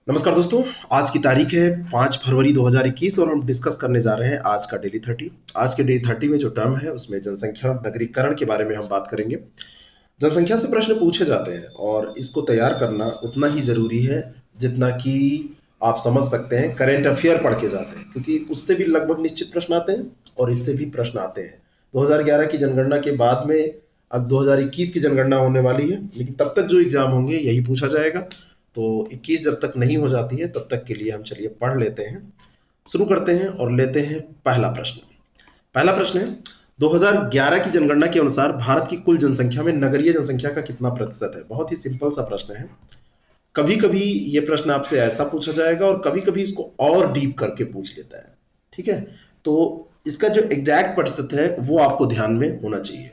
नमस्कार दोस्तों। आज की तारीख है 5 फरवरी 2021 और हम डिस्कस करने जा रहे हैं आज का डेली 30। आज के डेली 30 में जो टर्म है उसमें जनसंख्या और नगरीकरण के बारे में हम बात करेंगे। जनसंख्या से प्रश्न पूछे जाते हैं और इसको तैयार करना उतना ही जरूरी है जितना कि आप समझ सकते हैं करेंट अफेयर पढ़ के जाते हैं, क्योंकि उससे भी लगभग निश्चित प्रश्न आते हैं और इससे भी प्रश्न आते हैं। 2011 की जनगणना के बाद में अब 2021 की जनगणना होने वाली है, लेकिन तब तक जो एग्जाम होंगे यही पूछा जाएगा। तो 21 जब तक नहीं हो जाती है तब तक के लिए हम चलिए पढ़ लेते हैं। शुरू करते हैं और लेते हैं पहला प्रश्न। पहला प्रश्न है, 2011 की जनगणना के अनुसार भारत की कुल जनसंख्या में नगरीय जनसंख्या का कितना प्रतिशत है। बहुत ही सिंपल सा प्रश्न है। कभी कभी ये प्रश्न आपसे ऐसा पूछा जाएगा और कभी कभी इसको और डीप करके पूछ लेता है। ठीक है, तो इसका जो एग्जैक्ट प्रतिशत है वो आपको ध्यान में होना चाहिए।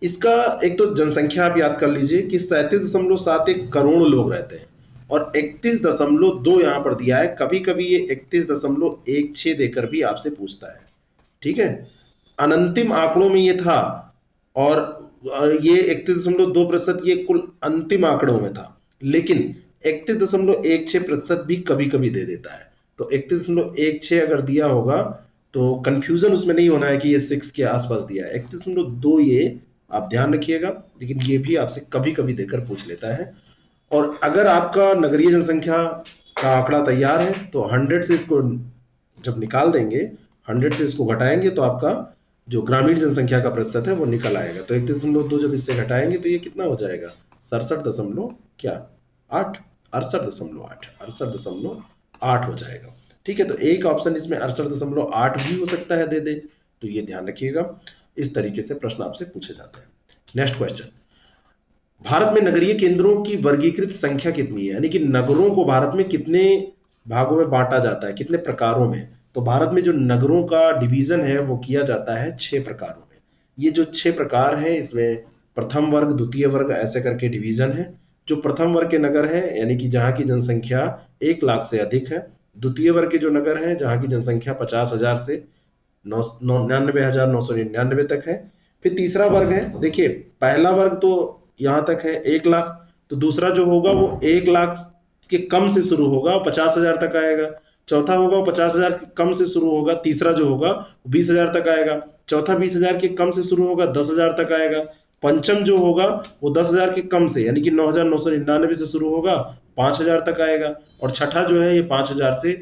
इसका एक तो जनसंख्या आप याद कर लीजिए कि 37.71 करोड़ लोग रहते हैं और 31.2 यहाँ पर दिया है। कभी कभी ये 31.16 देकर भी आपसे पूछता है। ठीक है, अनंतिम आंकड़ों में ये था और ये 31.2% ये कुल अंतिम आंकड़ों में था, लेकिन 31.16% भी कभी कभी दे देता है। तो 31.16 अगर दिया होगा तो कंफ्यूजन उसमें नहीं होना है कि ये 6 के आसपास दिया है। 31.2 ये आप ध्यान रखिएगा, लेकिन ये भी आपसे कभी कभी देकर पूछ लेता है। और अगर आपका नगरीय जनसंख्या का आंकड़ा तैयार है तो 100 से इसको जब निकाल देंगे, 100 से इसको घटाएंगे तो आपका जो ग्रामीण जनसंख्या का प्रतिशत है वो निकल आएगा। तो 31.2 जब इससे घटाएंगे तो ये कितना हो जाएगा, 67.8, 68.8 हो जाएगा। ठीक है, तो एक ऑप्शन इसमें 68.8 भी हो सकता है, दे दे, तो ये ध्यान रखिएगा। इस तरीके से प्रश्न आपसे पूछे जाते हैं। नेक्स्ट क्वेश्चन, भारत में नगरीय केंद्रों की वर्गीकृत संख्या कितनी है, यानी कि नगरों को भारत में कितने भागों में बांटा जाता है, कितने प्रकारों में। तो भारत में जो नगरों का डिवीजन है वो किया जाता है 6 प्रकारों में। ये जो 6 प्रकार हैं इसमें प्रथम वर्ग, द्वितीय वर्ग ऐसे करके डिवीजन है। जो प्रथम वर्ग के नगर हैं यानी कि जहाँ की जनसंख्या 1 लाख से अधिक है। द्वितीय वर्ग के जो नगर हैं जहाँ की जनसंख्या 50,000 से 99,999 तक है। फिर तीसरा वर्ग है, देखिए पहला वर्ग तो यहाँ तक है 1 लाख, तो दूसरा जो होगा वो 1 लाख के कम से शुरू होगा 50,000 तक आएगा। चौथा होगा वो 50,000 के कम से शुरू होगा, तीसरा जो होगा 20,000 तक आएगा। चौथा 20,000 के कम से शुरू होगा 10,000 तक आएगा। पंचम जो होगा वो 10,000 के कम से यानी कि 9,999 से शुरू होगा, 5,000 तक आएगा। और छठा जो है ये 5,000 से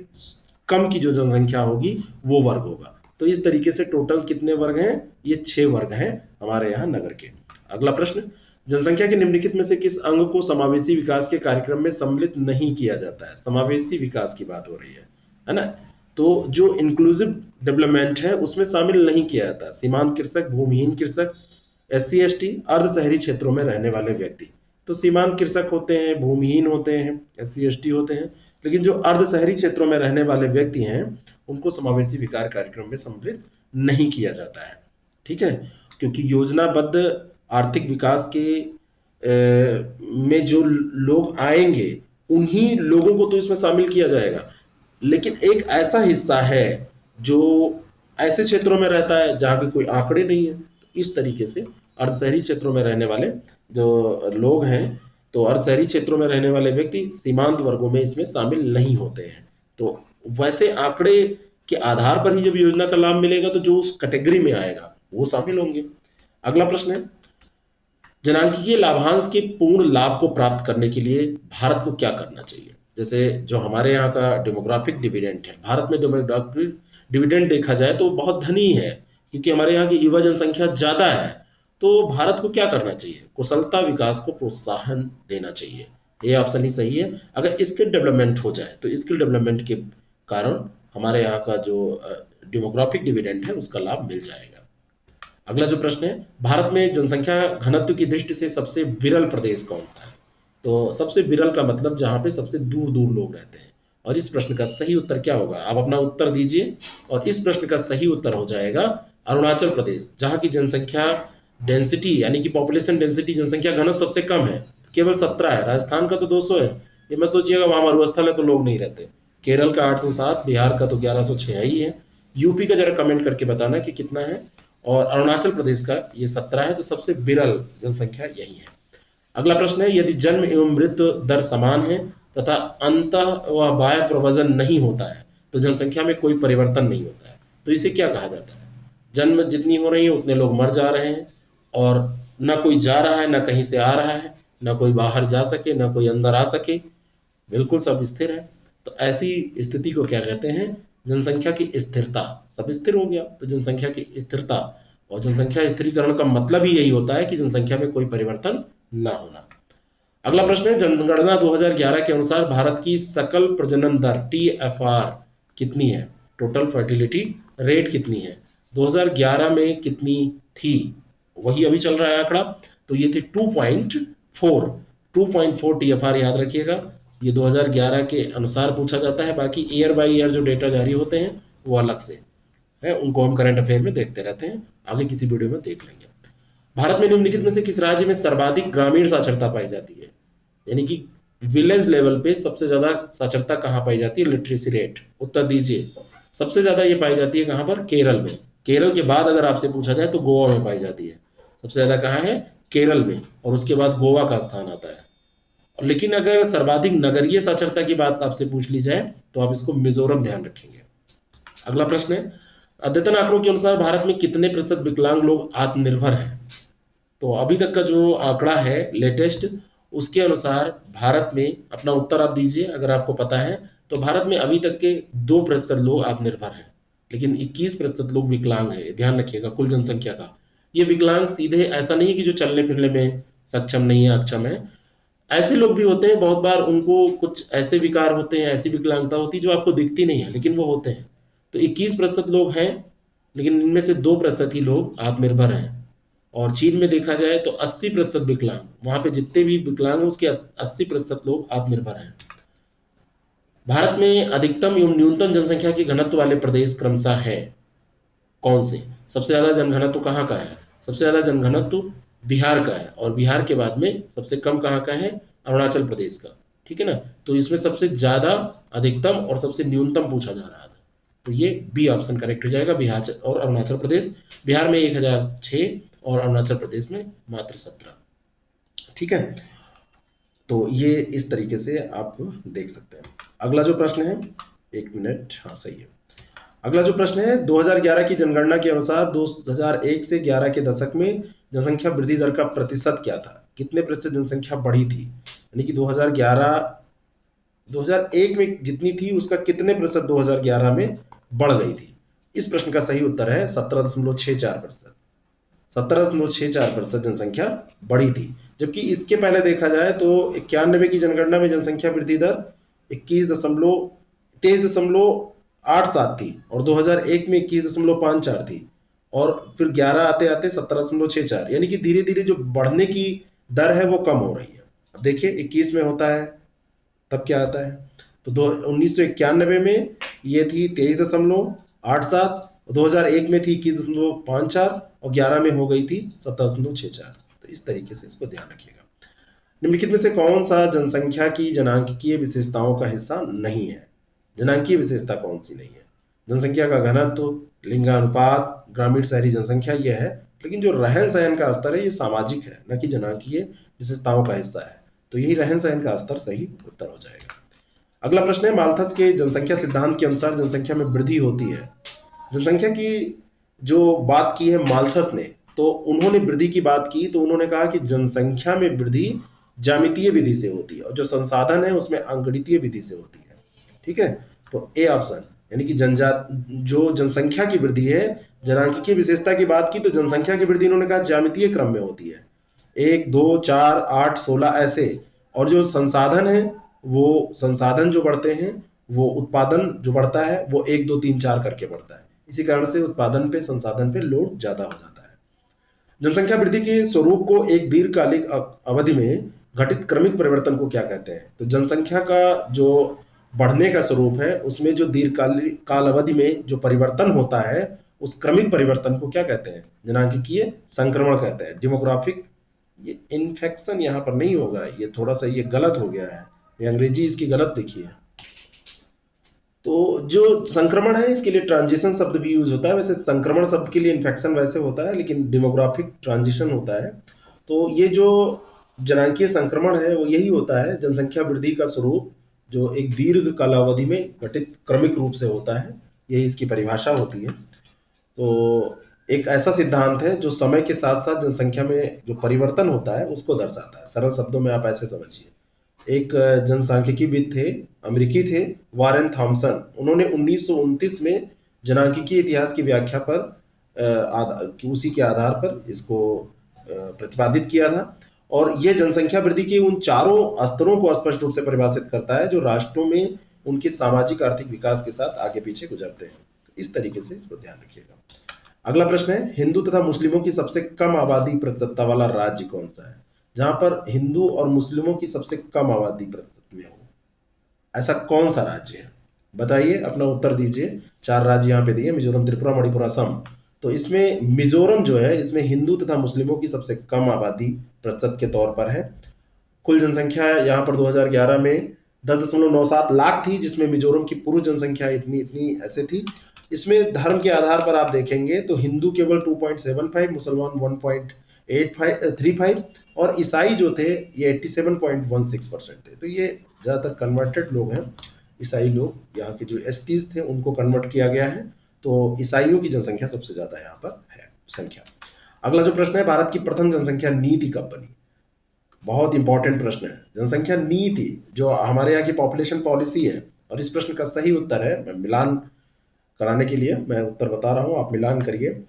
कम की जो जनसंख्या होगी वो वर्ग होगा। तो इस तरीके से टोटल कितने वर्ग हैं, ये 6 वर्ग हैं हमारे यहाँ नगर के। अगला प्रश्न, जनसंख्या के निम्नलिखित में से किस अंग को समावेशी विकास के कार्यक्रम में सम्मिलित नहीं किया जाता है। समावेशी विकास की बात हो रही है ना। तो जो इंक्लूसिव डेवलपमेंट है उसमें शामिल नहीं किया जाता सीमांत कृषक, भूमिहीन कृषक, SC ST, अर्ध शहरी क्षेत्रों में रहने वाले व्यक्ति। तो सीमांत कृषक होते हैं, भूमिहीन होते हैं, SC ST होते हैं, लेकिन जो अर्ध शहरी क्षेत्रों में रहने वाले व्यक्ति हैं उनको समावेशी विकास कार्यक्रम में सम्मिलित नहीं किया जाता है। ठीक है, क्योंकि योजनाबद्ध आर्थिक विकास के में जो लोग आएंगे उन्हीं लोगों को तो इसमें शामिल किया जाएगा, लेकिन एक ऐसा हिस्सा है जो ऐसे क्षेत्रों में रहता है जहाँ के कोई आंकड़े नहीं है। तो इस तरीके से अर्ध शहरी क्षेत्रों में रहने वाले जो लोग हैं, तो अर्ध शहरी क्षेत्रों में रहने वाले व्यक्ति सीमांत वर्गों में इसमें शामिल नहीं होते हैं। तो वैसे आंकड़े के आधार पर ही जब योजना का लाभ मिलेगा तो जो उस कैटेगरी में आएगा वो शामिल होंगे। अगला प्रश्न है, जनांकीय लाभांश के पूर्ण लाभ को प्राप्त करने के लिए भारत को क्या करना चाहिए। जैसे जो हमारे यहाँ का डेमोग्राफिक डिविडेंड है, भारत में डेमोग्राफिक डिविडेंड देखा जाए तो बहुत धनी है, क्योंकि हमारे यहाँ की युवा जनसंख्या ज्यादा है। तो भारत को क्या करना चाहिए, कुशलता विकास को प्रोत्साहन देना चाहिए। ये ऑप्शन ही सही है। अगर स्किल डेवलपमेंट हो जाए तो स्किल डेवलपमेंट के कारण हमारे यहाँ का जो डेमोग्राफिक डिविडेंड है उसका लाभ मिल जाएगा। अगला जो प्रश्न है, भारत में जनसंख्या घनत्व की दृष्टि से सबसे विरल प्रदेश कौन सा है। तो सबसे विरल का मतलब जहां पे सबसे दूर दूर लोग रहते हैं। और इस प्रश्न का सही उत्तर क्या होगा, आप अपना उत्तर दीजिए। और इस प्रश्न का सही उत्तर हो जाएगा अरुणाचल प्रदेश, जहां की जनसंख्या डेंसिटी यानी कि पॉपुलेशन डेंसिटी, जनसंख्या घनत्व सबसे कम है, केवल 17 है। राजस्थान का तो 200 है। ये मैं सोचिएगा वहां मरुस्थल है तो लोग नहीं रहते। केरल का 807, बिहार का तो 1106 ही है। यूपी का जरा कमेंट करके बताना कि कितना है। और अरुणाचल प्रदेश का ये 17 है। तो सबसे विरल जनसंख्या यही है। अगला प्रश्न है, यदि जन्म एवं मृत्यु दर समान है तथा अंतः व बाह्य प्रव्रजन नहीं होता है तो जनसंख्या में कोई परिवर्तन नहीं होता है। तो इसे क्या कहा जाता है? जन्म जितनी हो रही है उतने लोग मर जा रहे हैं, और ना कोई जा रहा है, ना कहीं से आ रहा है, ना कोई बाहर जा सके, ना कोई अंदर आ सके, बिल्कुल सब स्थिर है। तो ऐसी स्थिति को क्या कहते हैं? जनसंख्या की स्थिरता। सब स्थिर हो गया तो जनसंख्या की स्थिरता। और जनसंख्या स्थिरीकरण का मतलब ही यही होता है कि जनसंख्या में कोई परिवर्तन ना होना। अगला प्रश्न है, जनगणना 2011 के अनुसार भारत की सकल प्रजनन दर TFR कितनी है? टोटल फर्टिलिटी रेट कितनी है? 2011 में कितनी थी? वही अभी चल रहा है आंकड़ा। तो ये थी 2.4। 2.4 TFR याद रखिएगा। ये 2011 के अनुसार पूछा जाता है, बाकी ईयर बाय ईयर जो डेटा जारी होते हैं वो अलग से है, उनको हम करंट अफेयर में देखते रहते हैं, आगे किसी वीडियो में देख लेंगे। भारत में निम्नलिखित में से किस राज्य में सर्वाधिक ग्रामीण साक्षरता पाई जाती है? यानी कि विलेज लेवल पे सबसे ज्यादा साक्षरता कहाँ पाई जाती है? लिटरेसी रेट, उत्तर दीजिए। सबसे ज्यादा ये पाई जाती है कहाँ पर? केरल में। केरल के बाद अगर आपसे पूछा जाए तो गोवा में पाई जाती है। सबसे ज्यादा कहाँ है? केरल में, और उसके बाद गोवा का स्थान आता है। लेकिन अगर सर्वाधिक नगरीय साक्षरता की बात आपसे पूछ ली जाए तो आप इसको मिजोरम ध्यान रखेंगे। अगला प्रश्न है, अद्यतन आंकड़ों के अनुसार भारत में कितने प्रतिशत विकलांग लोग आत्मनिर्भर हैं? तो अभी तक का जो आंकड़ा है लेटेस्ट, उसके अनुसार भारत में, अपना उत्तर आप दीजिए अगर आपको पता है, तो भारत में अभी तक के 2% लोग आत्मनिर्भर हैं, लेकिन 21% लोग विकलांग हैं। ध्यान रखिएगा कुल जनसंख्या का। ये विकलांग सीधे ऐसा नहीं है कि जो चलने फिरने में सक्षम नहीं है, अक्षम है। ऐसे लोग भी होते हैं, बहुत बार उनको कुछ ऐसे विकार होते हैं, ऐसी विकलांगता होती है जो आपको दिखती नहीं है, लेकिन वो होते हैं। तो 21% लोग हैं, लेकिन इनमें से 2% ही लोग आत्मनिर्भर हैं। और चीन में देखा जाए तो 80% विकलांग, वहां पे जितने भी विकलांग हैं उसके 80% लोग आत्मनिर्भर हैं। भारत में अधिकतम एवं न्यूनतम जनसंख्या की घनत्व वाले प्रदेश क्रमशः है कौन से? सबसे ज्यादा जनघनत्व कहाँ का है? सबसे ज्यादा जनघनत्व बिहार का है, और बिहार के बाद में सबसे कम कहाँ का है? अरुणाचल प्रदेश का। ठीक है ना? तो इसमें सबसे ज्यादा, अधिकतम और सबसे न्यूनतम पूछा जा रहा था, तो ये बी ऑप्शन करेक्ट हो जाएगा, बिहार और अरुणाचल प्रदेश। बिहार में 1006 और अरुणाचल प्रदेश में मात्र 17। ठीक है, तो ये इस तरीके से आप देख सकते हैं। अगला जो प्रश्न है, एक मिनट, हाँ सही है। अगला जो प्रश्न है, 2011 की जनगणना के अनुसार 2001 से 11 के दशक में जनसंख्या वृद्धि दर का प्रतिशत क्या था? कितने प्रतिशत जनसंख्या बढ़ी थी? यानी कि 2001 में जितनी थी उसका कितने प्रतिशत 2011 में बढ़ गई थी? इस प्रश्न का सही उत्तर है 17.64%। 17.64% जनसंख्या बढ़ी थी। जबकि इसके पहले देखा जाए तो 91 की जनगणना में जनसंख्या वृद्धि दर 23.87 थी, और 2001 में 21.54 थी, और फिर 11 आते आते 17.64, यानी कि धीरे धीरे जो बढ़ने की दर है वो कम हो रही है। अब देखिए 21 में होता है तब क्या आता है, तो 1991 में ये थी 23.87, 2001 में थी 21.54, और 11 में हो गई थी 17.64। तो इस तरीके से इसको ध्यान रखिएगा। निम्नलिखित में से कौन सा जनसंख्या की जनांकीय विशेषताओं का हिस्सा नहीं है? जनांकीय विशेषता कौन सी नहीं है? जनसंख्या का घनत्व, लिंगानुपात, ग्रामीण शहरी जनसंख्या ये है, लेकिन जो रहन सहन का स्तर है ये सामाजिक है, न कि जनांकीय विशेषताओं का हिस्सा है। तो यही रहन सहन का स्तर सही उत्तर हो जाएगा। अगला प्रश्न है, माल्थस के जनसंख्या सिद्धांत के अनुसार जनसंख्या में वृद्धि होती है। जनसंख्या की जो बात की है माल्थस ने, तो उन्होंने वृद्धि की बात की, तो उन्होंने कहा कि जनसंख्या में वृद्धि ज्यामितीय विधि से होती है, और जो संसाधन है उसमें अंकगणितीय विधि से होती है। ठीक है, तो ए ऑप्शन, यानी कि जनजात जो जनसंख्या की वृद्धि है, जनांकीय विशेषता की बात की तो जनसंख्या की वृद्धि इन्होंने कहा ज्यामितीय क्रम में होती है, 1 2 4 8 16 ऐसे। और जो संसाधन है, वो संसाधन जो बढ़ते हैं, वो उत्पादन जो बढ़ता है वो 1 2 3 4 करके बढ़ता है। इसी कारण से उत्पादन पे, संसाधन पे लोड ज्यादा हो जाता है। जनसंख्या वृद्धि के स्वरूप को एक दीर्घकालिक अवधि में घटित क्रमिक परिवर्तन को क्या कहते हैं? तो जनसंख्या का जो बढ़ने का स्वरूप है उसमें जो दीर्घकालिक काल अवधि में जो परिवर्तन होता है उस क्रमिक परिवर्तन को क्या कहते हैं? जनांकीय संक्रमण कहते हैं, डेमोग्राफिक। ये इन्फेक्शन यहाँ पर नहीं होगा, ये थोड़ा सा ये गलत हो गया है, ये अंग्रेजी इसकी गलत लिखी है। तो जो संक्रमण है इसके लिए ट्रांजिशन शब्द भी यूज होता है। वैसे संक्रमण शब्द के लिए इन्फेक्शन वैसे होता है, लेकिन डेमोग्राफिक ट्रांजिशन होता है। तो ये जो जनांकीय संक्रमण है वो यही होता है, जनसंख्या वृद्धि का स्वरूप जो एक दीर्घ कालावधि में घटित क्रमिक रूप से होता है, यही इसकी परिभाषा होती है। तो एक ऐसा सिद्धांत है जो समय के साथ साथ जनसंख्या में जो परिवर्तन होता है उसको दर्शाता है। सरल शब्दों में आप ऐसे समझिए, एक जनसांख्यिकीविद थे, अमेरिकी थे, वारेन थॉमसन। उन्होंने 1929 में जनांकीय इतिहास की व्याख्या पर उसी के आधार पर इसको प्रतिपादित किया था। और ये जनसंख्या वृद्धि के उन चारों स्तरों को स्पष्ट रूप से परिभाषित करता है जो राष्ट्रों में उनके सामाजिक आर्थिक विकास के साथ आगे पीछे गुजरते हैं। तो इस तरीके से इसको ध्यान रखिएगा। अगला प्रश्न है, हिंदू तथा मुस्लिमों की सबसे कम आबादी प्रतिशतता वाला राज्य कौन सा है? जहां पर हिंदू और मुस्लिमों की सबसे कम आबादी प्रतिशत में हो, ऐसा कौन सा राज्य है? बताइए, अपना उत्तर दीजिए। 4 राज्य यहाँ पे दिए, मिजोरम, त्रिपुरा, मणिपुर, असम। तो इसमें मिजोरम जो है, इसमें हिंदू तथा मुस्लिमों की सबसे कम आबादी प्रतिशत के तौर पर है। कुल जनसंख्या यहाँ पर 2011 में 10.97 लाख थी, जिसमें मिजोरम की पूर्व जनसंख्या इतनी इतनी ऐसे थी। इसमें धर्म के आधार पर आप देखेंगे तो हिंदू केवल 2.75, मुसलमान 1.35 और ईसाई जो थे ये 87.16% थे। तो ये ज़्यादातर कन्वर्टेड लोग हैं, ईसाई लोग। यहाँ के जो एसटीज थे उनको कन्वर्ट किया गया है, तो ईसाइयों की जनसंख्या सबसे ज़्यादा यहाँ पर है संख्या। अगला जो प्रश्न है, भारत की प्रथम जनसंख्या नीति कब बनी? बहुत इंपॉर्टेंट प्रश्न है। जनसंख्या नीति जो हमारे यहाँ की पॉपुलेशन पॉलिसी है, और इस प्रश्न का सही उत्तर है, मैं मिलान कराने के लिए मैं उत्तर बता रहा हूँ, आप मिलान करिए।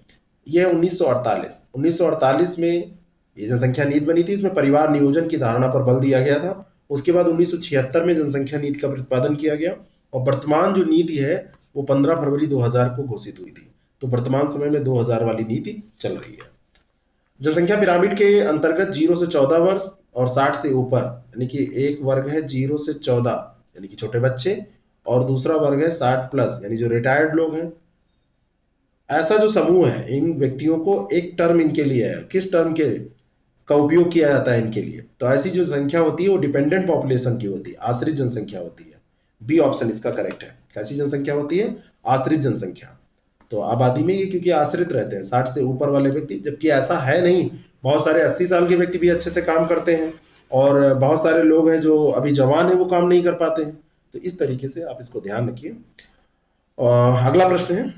यह 1948 में ये जनसंख्या नीति बनी थी। इसमें परिवार नियोजन की धारणा पर बल दिया गया था। उसके बाद 1976 में जनसंख्या नीति का प्रतिपादन किया गया, और वर्तमान जो नीति है वो 15 फरवरी 2000 को घोषित हुई थी। तो वर्तमान समय में 2000 वाली नीति चल रही है। जनसंख्या पिरामिड के अंतर्गत 0 से 14 वर्ष और 60 से ऊपर, यानी कि एक वर्ग है 0 से 14 यानी कि छोटे बच्चे, और दूसरा वर्ग है 60 प्लस यानी जो रिटायर्ड लोग हैं। ऐसा जो समूह है, इन व्यक्तियों को एक टर्म इनके लिए है, किस टर्म के का उपयोग किया जाता है इनके लिए? तो ऐसी जो संख्या होती है वो डिपेंडेंट पॉपुलेशन की होती है, आश्रित जनसंख्या होती है। बी ऑप्शन इसका करेक्ट है। कैसी जनसंख्या होती है? आश्रित जनसंख्या। तो आबादी में ये क्योंकि आश्रित रहते हैं 60 से ऊपर वाले व्यक्ति, जबकि ऐसा है नहीं। बहुत सारे 80 साल के व्यक्ति भी अच्छे से काम करते हैं, और बहुत सारे लोग हैं जो अभी जवान है वो काम नहीं कर पाते हैं। तो इस तरीके से आप इसको ध्यान रखिए। अगला प्रश्न है,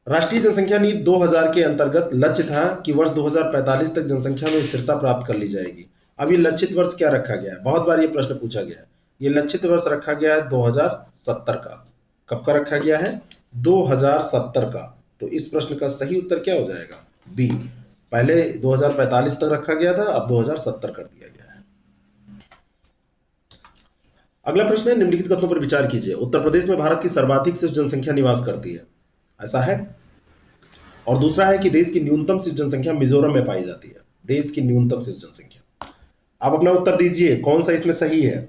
राष्ट्रीय जनसंख्या नीति 2000 के अंतर्गत लक्ष्य था कि वर्ष 2045 तक जनसंख्या में स्थिरता प्राप्त कर ली जाएगी। अब ये लक्षित वर्ष क्या रखा गया है? बहुत बार ये प्रश्न पूछा गया है। ये लक्षित वर्ष रखा गया है 2070 का। कब का रखा गया है? 2070 का। तो इस प्रश्न का सही उत्तर क्या हो जाएगा? बी। पहले 2045 तक रखा गया था, अब 2070 कर दिया गया है। अगला प्रश्न है, निम्नलिखित कथनों पर विचार कीजिए। उत्तर प्रदेश में भारत की सर्वाधिक शिशु जनसंख्या निवास करती है, ऐसा है। और दूसरा है कि देश की न्यूनतम शिशु जनसंख्या मिजोरम में पाई जाती है। देश की न्यूनतम शिशु जनसंख्या। आप अपना उत्तर दीजिए, कौन सा इसमें सही है?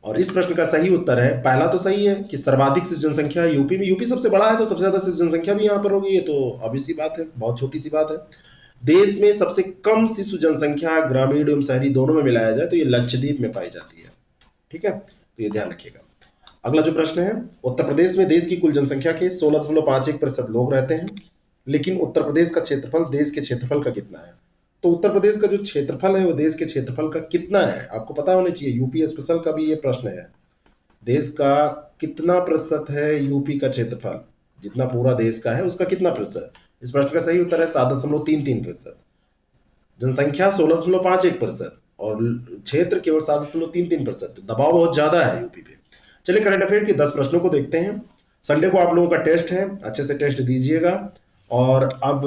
और इस प्रश्न का सही उत्तर है, पहला तो सही है कि सर्वाधिक शिशु जनसंख्या यूपी में। यूपी सबसे बड़ा है तो सबसे ज्यादा शिशु जनसंख्या भी यहाँ पर होगी। ये तो obvious सी बात है, बहुत छोटी सी बात है। देश में सबसे कम शिशु जनसंख्या ग्रामीण एवं शहरी दोनों में मिलाया जाए तो ये लक्षद्वीप में पाई जाती है। ठीक है, तो ये ध्यान रखिएगा। अगला जो प्रश्न है, उत्तर प्रदेश में देश की कुल जनसंख्या के 16.51% लोग रहते हैं, लेकिन उत्तर प्रदेश का क्षेत्रफल देश के क्षेत्रफल का कितना है? तो उत्तर प्रदेश का जो क्षेत्रफल है वो देश के क्षेत्रफल का कितना है आपको पता होना चाहिए। यूपी स्पेशल का भी ये प्रश्न है, देश का कितना प्रतिशत है यूपी का क्षेत्रफल, जितना पूरा देश का है उसका कितना प्रतिशत? इस प्रश्न का सही उत्तर है 7.33%। जनसंख्या 16.51% और क्षेत्र केवल 7.33%। दबाव बहुत ज्यादा है यूपी पे। चलिए करंट अफेयर के 10 प्रश्नों को देखते हैं। संडे को आप लोगों का टेस्ट है, अच्छे से टेस्ट दीजिएगा। और अब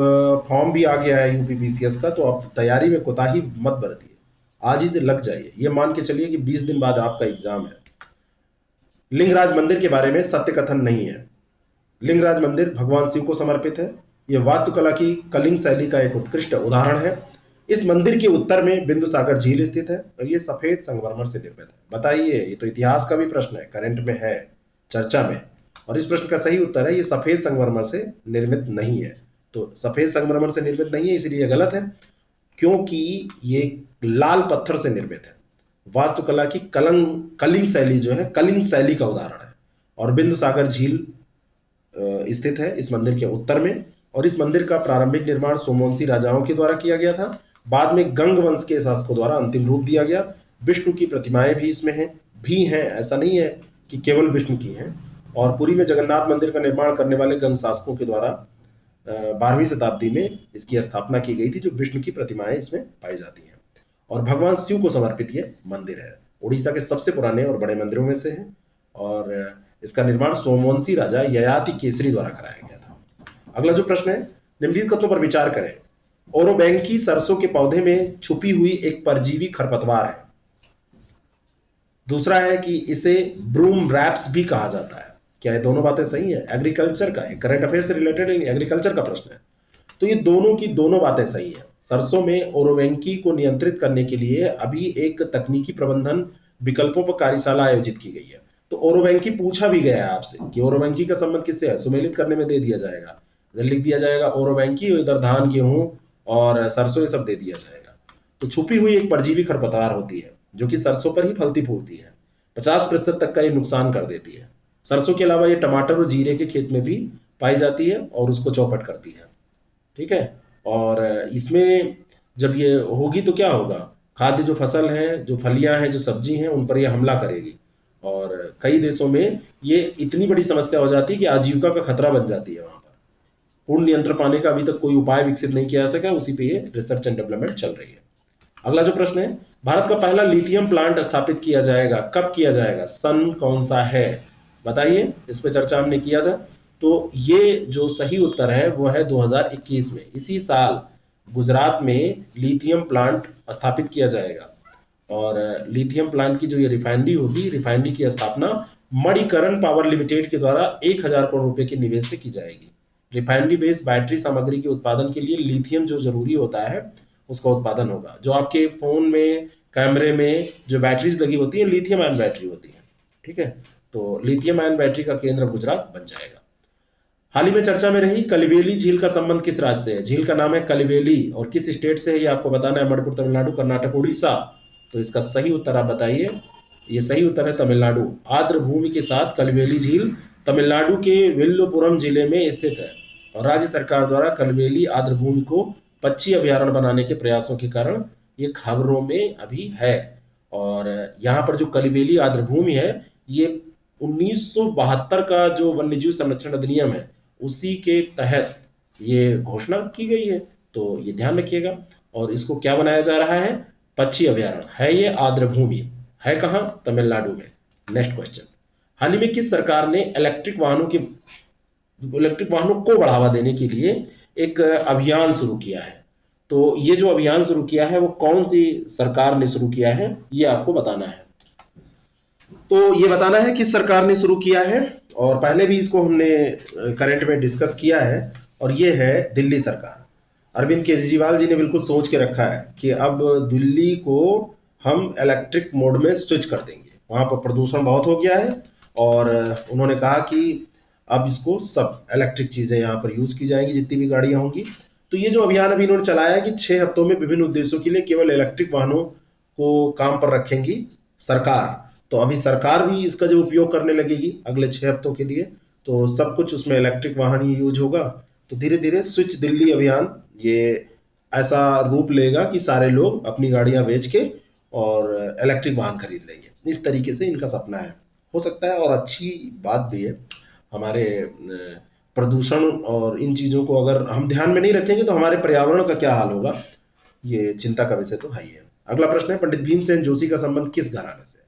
फॉर्म भी आ गया है यूपीपीसीएस का, तो आप तैयारी में कोताही मत बरतिए, आज ही से लग जाइए। ये मान के चलिए कि 20 दिन बाद आपका एग्जाम है। लिंगराज मंदिर के बारे में सत्य कथन नहीं है। लिंगराज मंदिर भगवान शिव को समर्पित है। यह वास्तुकला की कलिंग शैली का एक उत्कृष्ट उदाहरण है। इस मंदिर के उत्तर में बिंदु सागर झील स्थित है और यह सफेद संगमरमर से निर्मित है। बताइए, ये तो इतिहास का भी प्रश्न है, करंट में है, चर्चा में। और इस प्रश्न का सही उत्तर है ये सफेद संगमरमर से निर्मित नहीं है। तो सफेद संगमरमर से निर्मित नहीं है इसलिए गलत है, क्योंकि ये लाल पत्थर से निर्मित है। वास्तुकला की कलिंग शैली जो है, कलिंग शैली का उदाहरण है। और बिंदु सागर झील स्थित है इस मंदिर के उत्तर में। और इस मंदिर का प्रारंभिक निर्माण सोमवंशी राजाओं के द्वारा किया गया था। बाद में गंग वंश के शासकों द्वारा अंतिम रूप दिया गया। विष्णु की प्रतिमाएं भी इसमें हैं, ऐसा नहीं है कि केवल विष्णु की हैं। और पुरी में जगन्नाथ मंदिर का निर्माण करने वाले गंग शासकों के द्वारा 12वीं शताब्दी में इसकी स्थापना की गई थी, जो विष्णु की प्रतिमाएं इसमें पाई जाती हैं। और भगवान शिव को समर्पित ये मंदिर है, उड़ीसा के सबसे पुराने और बड़े मंदिरों में से है। और इसका निर्माण सोमवंशी राजा ययाति केसरी द्वारा कराया गया था। अगला जो प्रश्न है, निम्नलिखित कथनों पर विचार करें। ओरोबैंकी सरसों के पौधे में छुपी हुई एक परजीवी खरपतवार है। दूसरा है कि इसे ब्रूम रैप्स भी कहा जाता है। क्या ये दोनों बातें सही है? एग्रीकल्चर का है, करंट अफेयर से रिलेटेड एग्रीकल्चर का प्रश्न है, तो ये दोनों की दोनों बातें सही है। सरसों में ओरोबैंकी को नियंत्रित करने के लिए अभी एक तकनीकी प्रबंधन विकल्पों पर कार्यशाला आयोजित की गई है। तो ओरोबैंकी पूछा भी गया है आपसे कि ओरोबैंकी का संबंध किससे है, सुमेलित करने में दे दिया जाएगा, इधर लिख दिया जाएगा ओरोबैंकी, इधर धान गेहूं और सरसों ये सब दे दिया जाएगा। तो छुपी हुई एक परजीवी खरपतवार होती है जो कि सरसों पर ही फलती फूलती है, 50% तक का ये नुकसान कर देती है। सरसों के अलावा ये टमाटर और जीरे के खेत में भी पाई जाती है और उसको चौपट करती है। ठीक है, और इसमें जब ये होगी तो क्या होगा, खाद्य जो फसल है, जो फलियां हैं, जो सब्जी हैं, उन पर ये हमला करेगी। और कई देशों में ये इतनी बड़ी समस्या हो जाती है कि आजीविका का खतरा बन जाती है। वहां पर पूर्ण नियंत्रण पाने का अभी तक कोई उपाय विकसित नहीं किया जा सका, उसी पे ये रिसर्च एंड डेवलपमेंट चल रही है। अगला जो प्रश्न है, भारत का पहला लिथियम प्लांट स्थापित किया जाएगा, कब किया जाएगा, सन कौन सा है, बताइए। इस पे चर्चा हमने किया था। तो ये जो सही उत्तर है वो है 2021 में, इसी साल गुजरात में लिथियम प्लांट स्थापित किया जाएगा। और लिथियम प्लांट की जो ये रिफाइनरी होगी, रिफाइनरी की स्थापना मणिकरण पावर लिमिटेड के द्वारा 1000 करोड़ रुपए के निवेश से की जाएगी। रिफाइनरी बेस्ड बैटरी सामग्री के उत्पादन के लिए लिथियम जो जरूरी होता है उसका उत्पादन होगा। जो आपके फोन में, कैमरे में जो बैटरीज लगी होती है, लिथियम आयन बैटरी होती है। ठीक है, तो लिथियम आयन बैटरी का केंद्र गुजरात बन जाएगा। हाल ही में चर्चा में रही कलिबेली झील का संबंध किस राज्य से है? झील का नाम है कलिबेली, और किस स्टेट से है ये आपको बताना है, मणिपुर, तमिलनाडु, कर्नाटक, उड़ीसा। तो इसका सही उत्तर आप बताइए। ये सही उत्तर है तमिलनाडु। आर्द्र भूमि के साथ कलिबेली झील तमिलनाडु के विल्लुपुरम जिले में स्थित है, और राज्य सरकार द्वारा कलिबेली आर्द्र भूमि को पक्षी अभ्यारण्य बनाने के प्रयासों के कारण ये खबरों में अभी है। और यहाँ पर जो कलिबेली आर्द्र भूमि है, ये 1972 का जो वन्यजीव संरक्षण अधिनियम है उसी के तहत ये घोषणा की गई है, तो ये ध्यान रखिएगा। और इसको क्या बनाया जा रहा है, पक्षी अभ्यारण्य है। ये आर्द्र भूमि है कहाँ, तमिलनाडु में। नेक्स्ट क्वेश्चन, हाल ही में किस सरकार ने इलेक्ट्रिक वाहनों को बढ़ावा देने के लिए एक अभियान शुरू किया है? तो ये जो अभियान शुरू किया है वो कौन सी सरकार ने शुरू किया है, ये आपको बताना है। तो ये बताना है किस सरकार ने शुरू किया है, और पहले भी इसको हमने करंट में डिस्कस किया है, और ये है दिल्ली सरकार। अरविंद केजरीवाल जी ने बिल्कुल सोच के रखा है कि अब दिल्ली को हम इलेक्ट्रिक मोड में स्विच कर देंगे, वहां पर प्रदूषण बहुत हो गया है। और उन्होंने कहा कि अब इसको सब इलेक्ट्रिक चीजें यहाँ पर यूज की जाएंगी, जितनी भी गाड़ियां होंगी। तो ये जो अभियान अभी इन्होंने चलाया है कि 6 हफ्तों में विभिन्न उद्देश्यों के लिए केवल इलेक्ट्रिक वाहनों को काम पर रखेंगी सरकार। तो अभी सरकार भी इसका जो उपयोग करने लगेगी अगले 6 हफ्तों के लिए, तो सब कुछ उसमें इलेक्ट्रिक वाहन ही यूज होगा। तो धीरे धीरे स्विच दिल्ली अभियान ये ऐसा रूप लेगा कि सारे लोग अपनी गाड़ियां बेच के और इलेक्ट्रिक वाहन खरीद लेंगे। इस तरीके से इनका सपना है, हो सकता है, और अच्छी बात भी है। हमारे प्रदूषण और इन चीज़ों को अगर हम ध्यान में नहीं रखेंगे तो हमारे पर्यावरण का क्या हाल होगा, ये चिंता का विषय तो है ही है। अगला प्रश्न है, पंडित भीमसेन जोशी का संबंध किस घराने से है?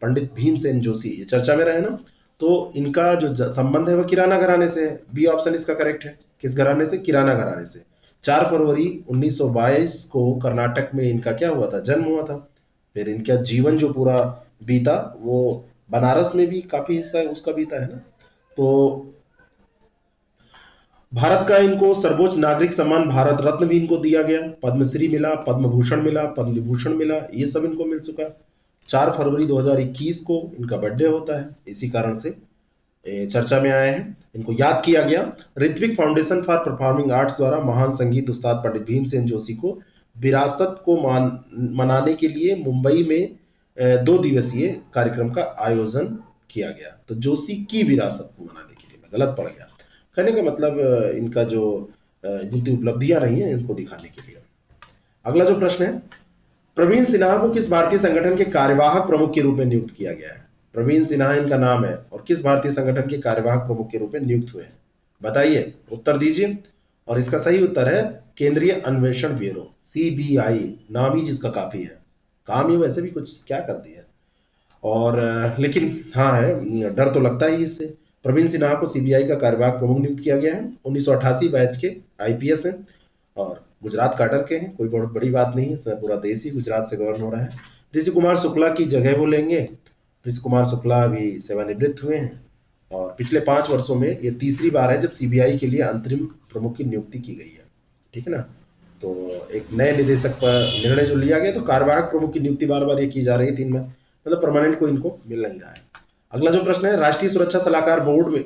पंडित भीमसेन जोशी ये चर्चा में रहे ना, तो इनका जो संबंध है वो किराना घराने से है। बी ऑप्शन इसका करेक्ट है। किस घराने से? किराना घराने से। 4 फरवरी 1922 को कर्नाटक में इनका क्या हुआ था, जन्म हुआ था। फिर इनका जीवन जो पूरा बीता वो बनारस में भी काफी हिस्सा है उसका बीता है ना। तो भारत का इनको सर्वोच्च नागरिक सम्मान भारत रत्न भी इनको दिया गया, पद्मश्री मिला, पद्म भूषण मिला, पद्म विभूषण मिला, ये सब इनको मिल चुका। 4 फरवरी 2021 को इनका बर्थडे होता है, इसी कारण से चर्चा में आए हैं, इनको याद किया गया। Ritwik foundation for performing arts द्वारा महान संगीत उस्ताद पंडित भीमसेन जोशी को विरासत को मनाने के लिए मुंबई में 2 दिवसीय कार्यक्रम का आयोजन किया गया। तो जोशी की विरासत को मनाने के लिए, मैं गलत पढ़ गया, कहने का मतलब इनका जो जितनी उपलब्धियां रही हैं इनको दिखाने के लिए। अगला जो प्रश्न है, प्रवीण सिन्हा को किस भारतीय संगठन के कार्यवाहक प्रमुख के रूप में नियुक्त किया गया है? प्रवीण सिन्हा इनका नाम है और किस भारतीय संगठन के कार्यवाहक प्रमुख के रूप में नियुक्त हुए हैं? बताइए, उत्तर दीजिए। और इसका सही उत्तर है केंद्रीय अन्वेषण ब्यूरो, सीबीआई। नाम ही जिसका काफी है, काम ही वैसे भी कुछ क्या कर दिया। और लेकिन हाँ है, डर तो लगता ही इससे। प्रवीण सिन्हा को सीबीआई का कार्यवाहक प्रमुख नियुक्त किया गया है। 1988 बैच के आईपीएस हैं और गुजरात काडर के हैं। कोई बहुत बड़ी बात नहीं है, पूरा देश ही गुजरात से गवर्न हो रहा है। ऋषि कुमार शुक्ला की जगह वो लेंगे। ऋषि कुमार शुक्ला अभी सेवानिवृत्त हुए हैं और पिछले 5 वर्षों में ये तीसरी बार है जब सीबीआई के लिए अंतरिम प्रमुख की नियुक्ति की गई है। ठीक है ना। तो एक नए निदेशक पर निर्णय जो लिया गया, तो कार्यवाहक प्रमुख की नियुक्ति बार बार ये की जा रही है 3 में, मतलब परमानेंट को इनको मिल नहीं रहा है। अगला जो प्रश्न है, राष्ट्रीय सुरक्षा सलाहकार बोर्ड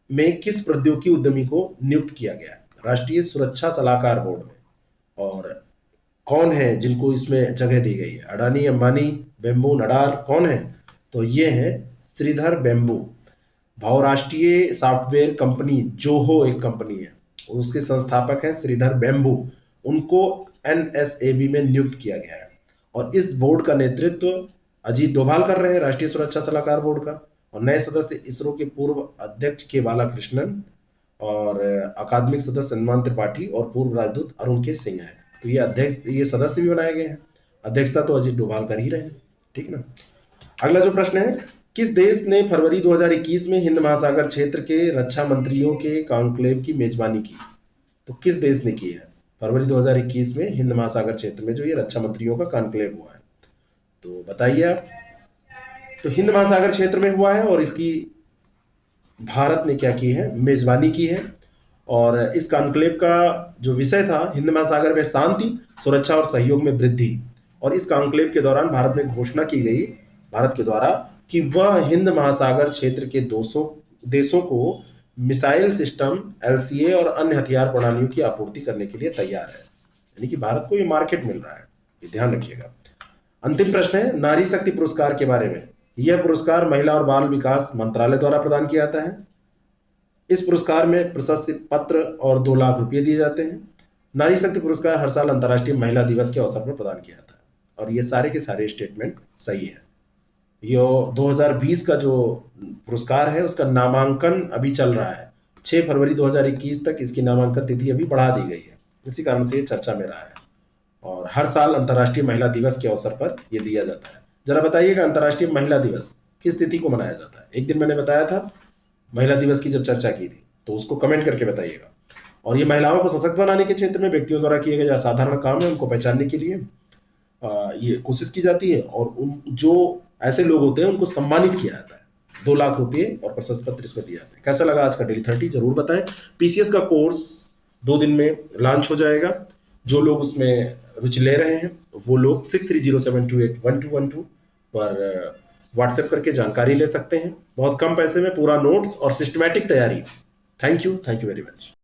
में किस प्रौद्योगिकी उद्यमी को नियुक्त किया गया है? राष्ट्रीय सुरक्षा सलाहकार बोर्ड में, और कौन है जिनको इसमें जगह दी गई है? अडानी, अंबानी, बेम्बू, नडार, कौन है? तो ये है श्रीधर बेम्बू। बहुराष्ट्रीय सॉफ्टवेयर कंपनी जोहो एक कंपनी है, और उसके संस्थापक हैं श्रीधर बेम्बू। उनको एनएसएबी में नियुक्त किया गया है और इस बोर्ड का नेतृत्व अजीत डोभाल कर रहे हैं, राष्ट्रीय सुरक्षा सलाहकार बोर्ड का। और नए सदस्य इसरो के पूर्व अध्यक्ष के बालाकृष्णन और अकादमिक सदस्य हनुमान त्रिपाठी और पूर्व राजदूत अरुण के सिंह है। तो ये अध्यक्ष, ये सदस्य भी बनाए गए हैं। अध्यक्षता तो अजीत डोभाल कर ही रहे हैं। ठीक है ना। अगला जो प्रश्न है, किस देश ने फरवरी 2021 में हिंद महासागर क्षेत्र के रक्षा मंत्रियों के कॉन्क्लेव की मेजबानी की? तो किस देश ने की है फरवरी 2021 में हिंद महासागर क्षेत्र में जो ये रक्षा मंत्रियों का कॉन्क्लेव हुआ है? तो बताइए आप। तो हिंद महासागर क्षेत्र में हुआ है और इसकी भारत ने क्या की है? मेजबानी की है। और इस कॉन्क्लेव का जो विषय था, हिंद महासागर में शांति, सुरक्षा और सहयोग में वृद्धि। और इस कॉन्क्लेव के दौरान भारत में घोषणा की गई, भारत के द्वारा, कि वह हिंद महासागर क्षेत्र के 200 देशों को मिसाइल सिस्टम, एलसीए और अन्य हथियार प्रणालियों की आपूर्ति करने के लिए तैयार है। यानी कि भारत को ये मार्केट मिल रहा है, ये ध्यान रखिएगा। अंतिम प्रश्न है नारी शक्ति पुरस्कार के बारे में। यह पुरस्कार महिला और बाल विकास मंत्रालय द्वारा प्रदान किया जाता है। इस पुरस्कार में प्रशस्ति पत्र और 2 लाख रुपए दिए जाते हैं। नारी शक्ति पुरस्कार हर साल अंतर्राष्ट्रीय महिला दिवस के अवसर पर प्रदान किया जाता है। और ये सारे के सारे स्टेटमेंट सही है। ये 2020 का जो पुरस्कार है उसका नामांकन अभी चल रहा है। 6 फरवरी 2021 तक इसकी नामांकन तिथि अभी बढ़ा दी गई है, इसी कारण से ये चर्चा में रहा है। और हर साल अंतर्राष्ट्रीय महिला दिवस के अवसर पर ये दिया जाता है। जरा बताइएगा, अंतर्राष्ट्रीय महिला दिवस किस तिथि को मनाया जाता है? एक दिन मैंने बताया था महिला दिवस की जब चर्चा की थी, तो उसको कमेंट करके बताइएगा। और ये महिलाओं को सशक्त बनाने के क्षेत्र में व्यक्तियों द्वारा किए गए असाधारण काम है, उनको पहचानने के लिए ये कोशिश की जाती है। और उन जो ऐसे लोग होते हैं उनको सम्मानित किया जाता है। 2 लाख रुपए और प्रशस्ति पत्र इसमें दिया जाता है। कैसा लगा आज का डेली 30? जरूर बताएं। पीसीएस का कोर्स 2 दिन में लॉन्च हो जाएगा। जो लोग उसमें रुचि ले रहे हैं वो लोग 6307281212 पर व्हाट्सएप करके जानकारी ले सकते हैं। बहुत कम पैसे में पूरा नोट्स और सिस्टमैटिक तैयारी। Thank you very much.